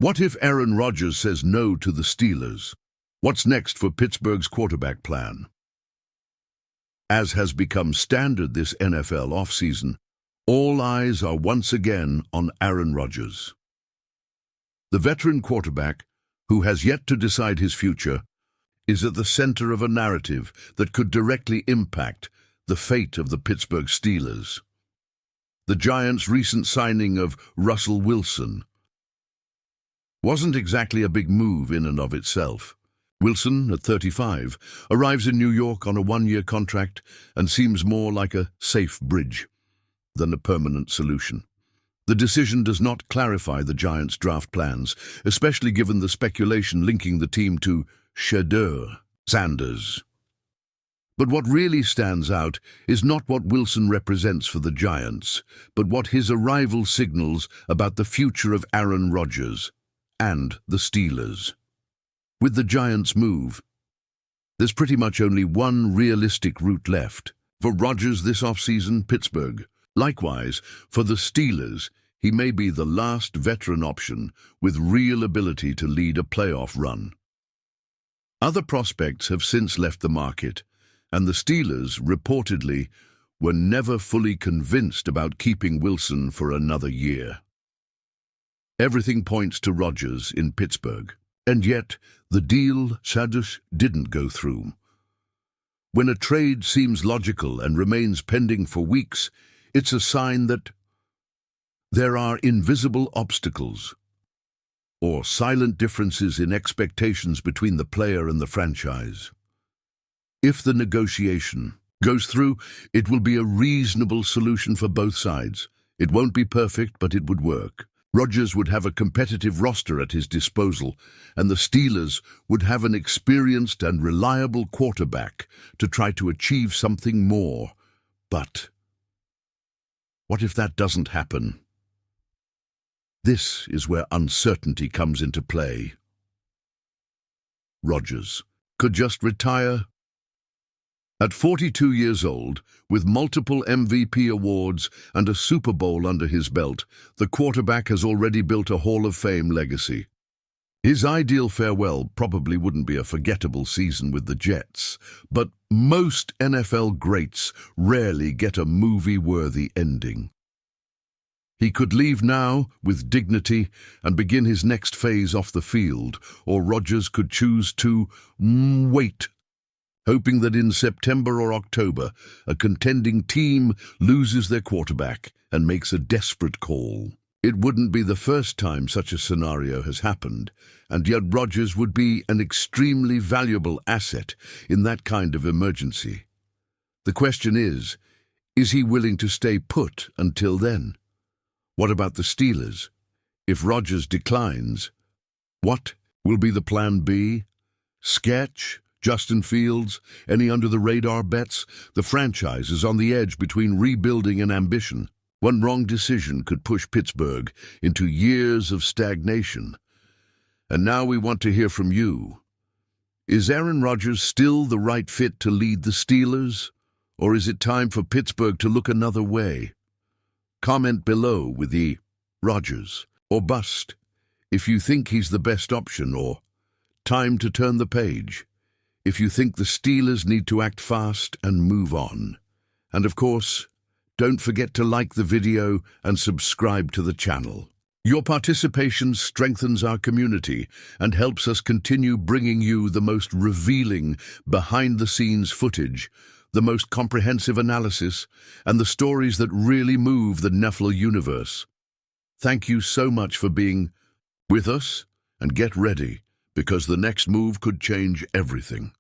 What if Aaron Rodgers says no to the Steelers? What's next for Pittsburgh's quarterback plan? As has become standard this NFL offseason, all eyes are once again on Aaron Rodgers. The veteran quarterback, who has yet to decide his future, is at the center of a narrative that could directly impact the fate of the Pittsburgh Steelers. The Giants' recent signing of Russell Wilson wasn't exactly a big move in and of itself. Wilson, at 35, arrives in New York on a one-year contract and seems more like a safe bridge than a permanent solution. The decision does not clarify the Giants' draft plans, especially given the speculation linking the team to Shedeur Sanders. But what really stands out is not what Wilson represents for the Giants, but what his arrival signals about the future of Aaron Rodgers and the Steelers. With the Giants' move, there's pretty much only one realistic route left. For Rodgers this offseason, Pittsburgh. Likewise, for the Steelers, he may be the last veteran option with real ability to lead a playoff run. Other prospects have since left the market, and the Steelers, reportedly, were never fully convinced about keeping Wilson for another year. Everything points to Rodgers in Pittsburgh, and yet the deal didn't go through. When a trade seems logical and remains pending for weeks, it's a sign that there are invisible obstacles or silent differences in expectations between the player and the franchise. If the negotiation goes through, it will be a reasonable solution for both sides. It won't be perfect, but it would work. Rodgers would have a competitive roster at his disposal, and the Steelers would have an experienced and reliable quarterback to try to achieve something more. But what if that doesn't happen? This is where uncertainty comes into play. Rodgers could just retire. At 42 years old, with multiple MVP awards and a Super Bowl under his belt, the quarterback has already built a Hall of Fame legacy. His ideal farewell probably wouldn't be a forgettable season with the Jets, but most NFL greats rarely get a movie-worthy ending. He could leave now with dignity and begin his next phase off the field, or Rodgers could choose to wait, hoping that in September or October, a contending team loses their quarterback and makes a desperate call. It wouldn't be the first time such a scenario has happened, and yet Rodgers would be an extremely valuable asset in that kind of emergency. The question is he willing to stay put until then? What about the Steelers? If Rodgers declines, what will be the plan B? Sketch? Justin Fields? Any under-the-radar bets? The franchise is on the edge between rebuilding and ambition. One wrong decision could push Pittsburgh into years of stagnation. And now we want to hear from you. Is Aaron Rodgers still the right fit to lead the Steelers? Or is it time for Pittsburgh to look another way? Comment below with the Rodgers or bust if you think he's the best option, or time to turn the page if you think the Steelers need to act fast and move on. And of course, don't forget to like the video and subscribe to the channel. Your participation strengthens our community and helps us continue bringing you the most revealing behind-the-scenes footage, the most comprehensive analysis, and the stories that really move the NFL universe. Thank you so much for being with us, and get ready, because the next move could change everything.